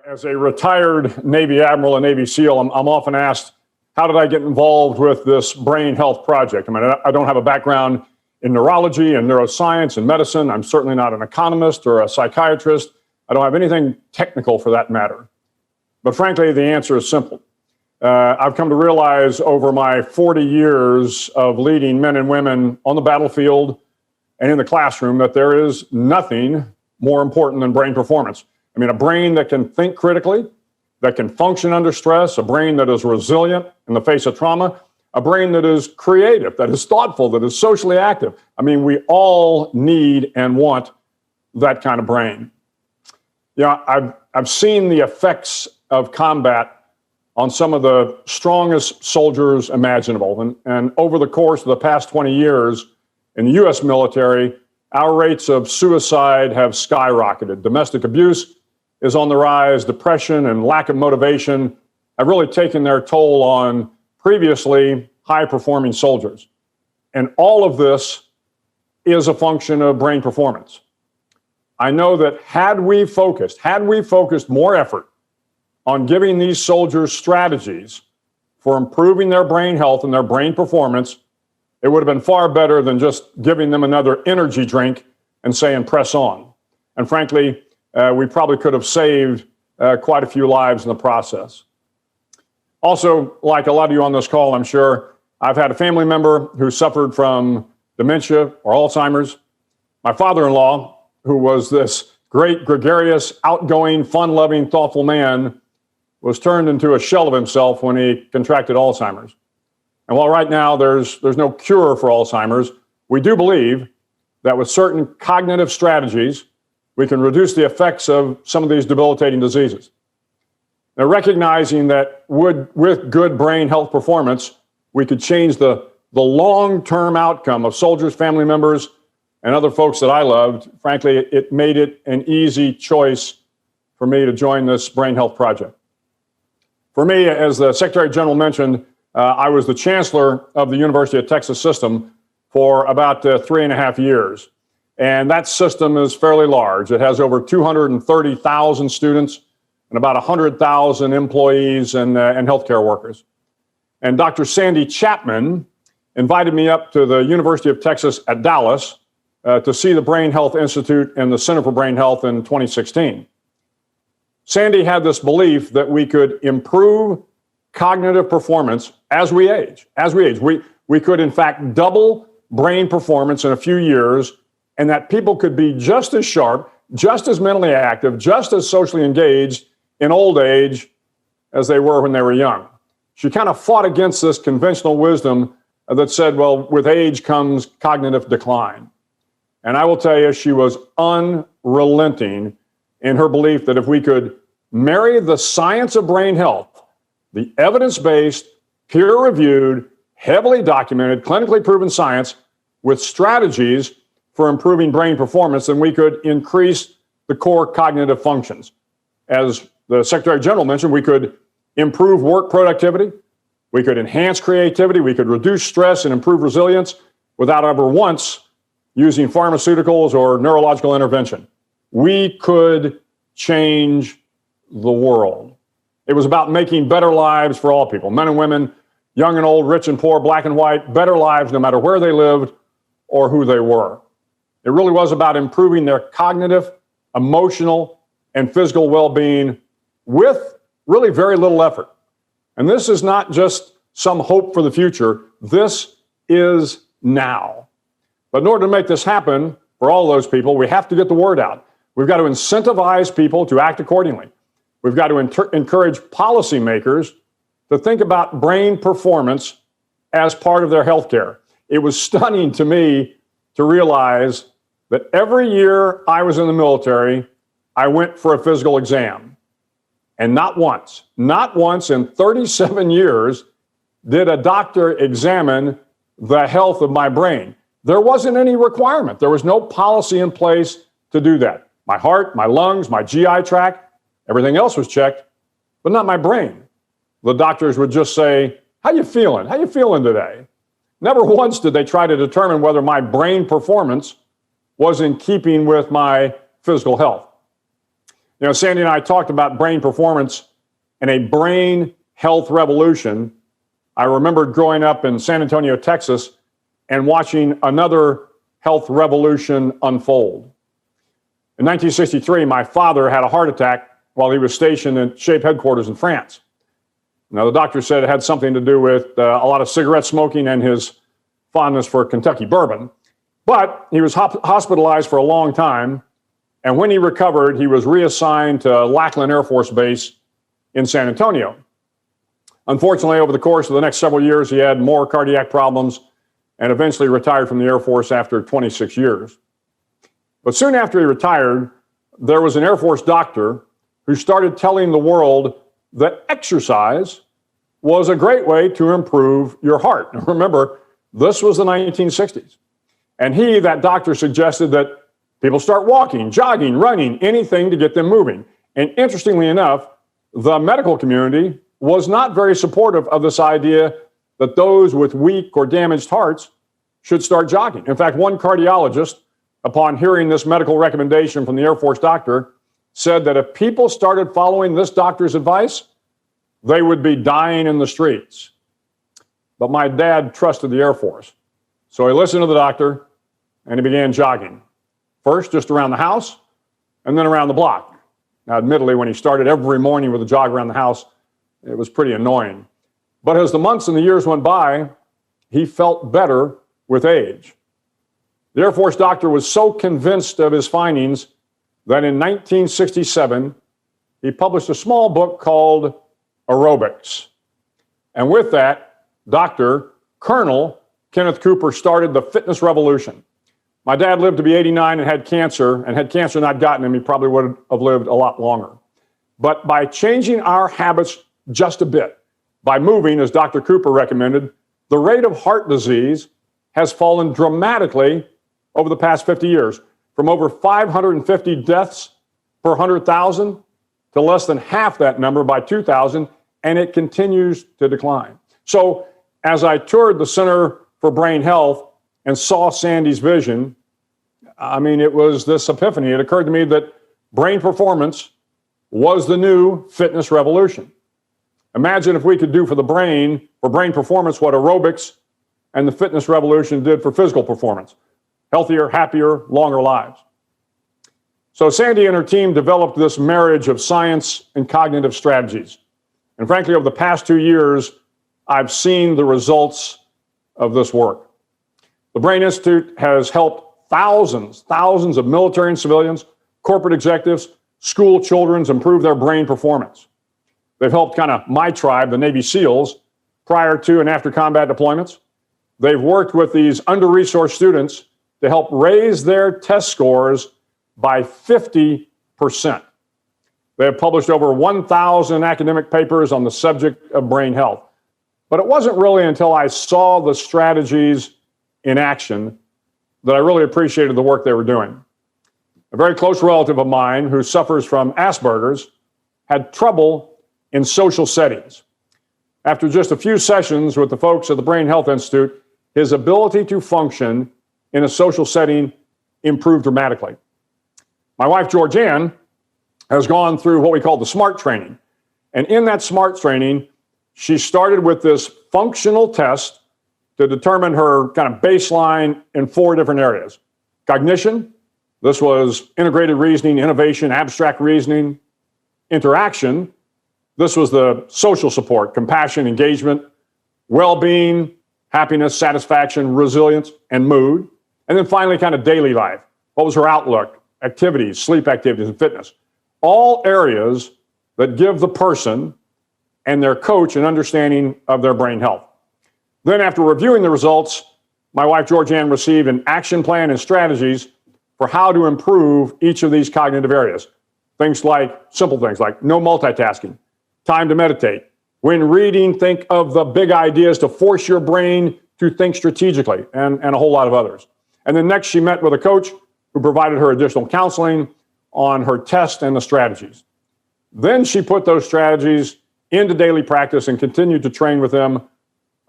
As a retired Navy Admiral and Navy SEAL, I'm often asked, how did I get involved with this brain health project? I mean, I don't have a background in neurology and neuroscience and medicine. I'm certainly not an economist or a psychiatrist. I don't have anything technical for that matter. But frankly, the answer is simple. I've come to realize over my 40 years of leading men and women on the battlefield and in the classroom that there is nothing more important than brain performance. I mean, a brain that can think critically, that can function under stress, a brain that is resilient in the face of trauma, a brain that is creative, that is thoughtful, that is socially active. I mean, we all need and want that kind of brain. Yeah, I've seen the effects of combat on some of the strongest soldiers imaginable. And over the course of the past 20 years in the U.S. military, our rates of suicide have skyrocketed. Domestic abuse is on the rise. Depression and lack of motivation have really taken their toll on previously high-performing soldiers. And all of this is a function of brain performance. I know that had we focused more effort on giving these soldiers strategies for improving their brain health and their brain performance, it would have been far better than just giving them another energy drink and saying, press on. And frankly, we probably could have saved quite a few lives in the process. Also, like a lot of you on this call, I'm sure, I've had a family member who suffered from dementia or Alzheimer's. My father-in-law, who was this great, gregarious, outgoing, fun-loving, thoughtful man, was turned into a shell of himself when he contracted Alzheimer's. And while right now there's no cure for Alzheimer's, we do believe that with certain cognitive strategies, we can reduce the effects of some of these debilitating diseases. Now, recognizing that with good brain health performance, we could change the long-term outcome of soldiers, family members, and other folks that I loved, frankly, it made it an easy choice for me to join this brain health project. For me, as the Secretary General mentioned, I was the chancellor of the University of Texas system for about 3.5 years. And that system is fairly large. It has over 230,000 students and about 100,000 employees and healthcare workers. And Dr. Sandy Chapman invited me up to the University of Texas at Dallas to see the Brain Health Institute and the Center for Brain Health in 2016. Sandy had this belief that we could improve cognitive performance as we age. We could, in fact, double brain performance in a few years, and that people could be just as sharp, just as mentally active, just as socially engaged in old age as they were when they were young. She kind of fought against this conventional wisdom that said, well, with age comes cognitive decline. And I will tell you, she was unrelenting in her belief that if we could marry the science of brain health, the evidence-based, peer-reviewed, heavily documented, clinically proven science with strategies for improving brain performance, then we could increase the core cognitive functions. As the Secretary General mentioned, we could improve work productivity, we could enhance creativity, we could reduce stress and improve resilience without ever once using pharmaceuticals or neurological intervention. We could change the world. It was about making better lives for all people, men and women, young and old, rich and poor, black and white, better lives no matter where they lived or who they were. It really was about improving their cognitive, emotional, and physical well-being with really very little effort. And this is not just some hope for the future. This is now. But in order to make this happen for all those people, we have to get the word out. We've got to incentivize people to act accordingly. We've got to encourage policymakers to think about brain performance as part of their health care. It was stunning to me to realize that every year I was in the military, I went for a physical exam. And not once in 37 years did a doctor examine the health of my brain. There wasn't any requirement. There was no policy in place to do that. My heart, my lungs, my GI tract, everything else was checked, but not my brain. The doctors would just say, how you feeling? How you feeling today? Never once did they try to determine whether my brain performance was in keeping with my physical health. You know, Sandy and I talked about brain performance and a brain health revolution. I remembered growing up in San Antonio, Texas, and watching another health revolution unfold. In 1963, my father had a heart attack while he was stationed at SHAPE headquarters in France. Now, the doctor said it had something to do with a lot of cigarette smoking and his fondness for Kentucky bourbon. But he was hospitalized for a long time, and when he recovered, he was reassigned to Lackland Air Force Base in San Antonio. Unfortunately, over the course of the next several years, he had more cardiac problems and eventually retired from the Air Force after 26 years. But soon after he retired, there was an Air Force doctor who started telling the world that exercise was a great way to improve your heart. Now, remember, this was the 1960s. And that doctor, suggested that people start walking, jogging, running, anything to get them moving. And interestingly enough, the medical community was not very supportive of this idea that those with weak or damaged hearts should start jogging. In fact, one cardiologist, upon hearing this medical recommendation from the Air Force doctor, said that if people started following this doctor's advice, they would be dying in the streets. But my dad trusted the Air Force. So he listened to the doctor and he began jogging. First, just around the house, and then around the block. Now, admittedly, when he started every morning with a jog around the house, it was pretty annoying. But as the months and the years went by, he felt better with age. The Air Force doctor was so convinced of his findings that in 1967, he published a small book called Aerobics. And with that, Colonel Kenneth Cooper started the fitness revolution. My dad lived to be 89 and had cancer, and had cancer not gotten him, he probably would have lived a lot longer. But by changing our habits just a bit, by moving, as Dr. Cooper recommended, the rate of heart disease has fallen dramatically over the past 50 years, from over 550 deaths per 100,000 to less than half that number by 2000, and it continues to decline. So as I toured the Center for Brain Health and saw Sandy's vision, I mean, it was this epiphany. It occurred to me that brain performance was the new fitness revolution. Imagine if we could do for brain performance, what aerobics and the fitness revolution did for physical performance. Healthier, happier, longer lives. So Sandy and her team developed this marriage of science and cognitive strategies. And frankly, over the past 2 years, I've seen the results of this work. The Brain Institute has helped thousands of military and civilians, corporate executives, school children improve their brain performance. They've helped my tribe, the Navy SEALs, prior to and after combat deployments. They've worked with these under-resourced students to help raise their test scores by 50%. They have published over 1,000 academic papers on the subject of brain health. But it wasn't really until I saw the strategies in action that I really appreciated the work they were doing. A very close relative of mine who suffers from Asperger's had trouble in social settings. After just a few sessions with the folks at the Brain Health Institute, his ability to function in a social setting improved dramatically. My wife, Georgianne, has gone through what we call the SMART training. And in that SMART training, she started with this functional test to determine her baseline in 4 different areas. Cognition, this was integrated reasoning, innovation, abstract reasoning. Interaction, this was the social support, compassion, engagement, well-being, happiness, satisfaction, resilience, and mood. And then finally, daily life. What was her outlook, activities, sleep activities, and fitness? All areas that give the person and their coach an understanding of their brain health. Then after reviewing the results, my wife Georgianne received an action plan and strategies for how to improve each of these cognitive areas. Simple things like no multitasking, time to meditate. When reading, think of the big ideas to force your brain to think strategically, and a whole lot of others. And then next she met with a coach who provided her additional counseling on her test and the strategies. Then she put those strategies into daily practice and continued to train with them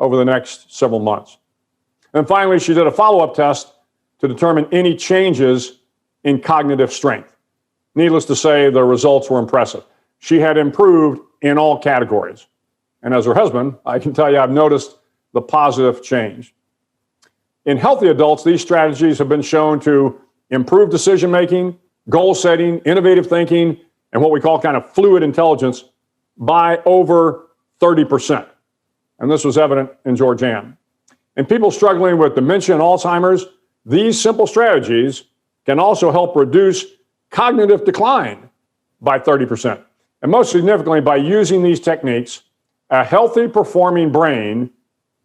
over the next several months. And finally, she did a follow-up test to determine any changes in cognitive strength. Needless to say, the results were impressive. She had improved in all categories. And as her husband, I can tell you I've noticed the positive change. In healthy adults, these strategies have been shown to improve decision making, goal setting, innovative thinking, and what we call kind of fluid intelligence by over 30%. And this was evident in Georgianne. In people struggling with dementia and Alzheimer's, these simple strategies can also help reduce cognitive decline by 30%. And most significantly, by using these techniques, a healthy performing brain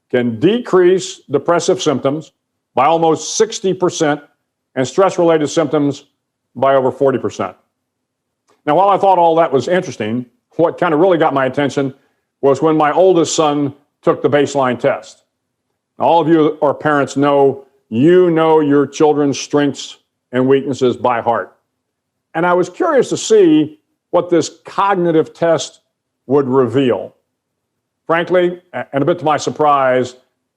can decrease depressive symptoms by almost 60% and stress-related symptoms by over 40%. Now, while I thought all that was interesting, what kind of really got my attention was when my oldest son took the baseline test. Now, all of you are parents know your children's strengths and weaknesses by heart. And I was curious to see what this cognitive test would reveal. Frankly, and a bit to my surprise,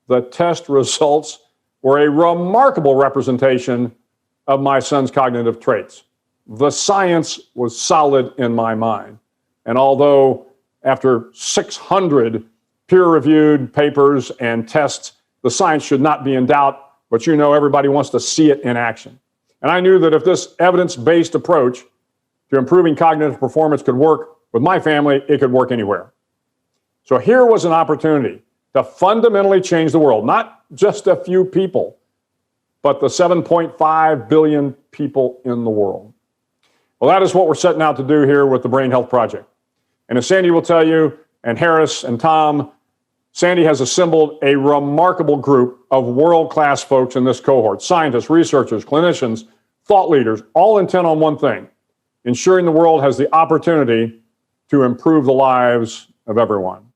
the test results were a remarkable representation of my son's cognitive traits. The science was solid in my mind. And although after 600 peer-reviewed papers and tests, the science should not be in doubt, but everybody wants to see it in action. And I knew that if this evidence-based approach to improving cognitive performance could work with my family, it could work anywhere. So here was an opportunity to fundamentally change the world, not just a few people, but the 7.5 billion people in the world. Well, that is what we're setting out to do here with the Brain Health Project. And as Sandy will tell you, and Harris and Tom, Sandy has assembled a remarkable group of world-class folks in this cohort, scientists, researchers, clinicians, thought leaders, all intent on one thing, ensuring the world has the opportunity to improve the lives of everyone.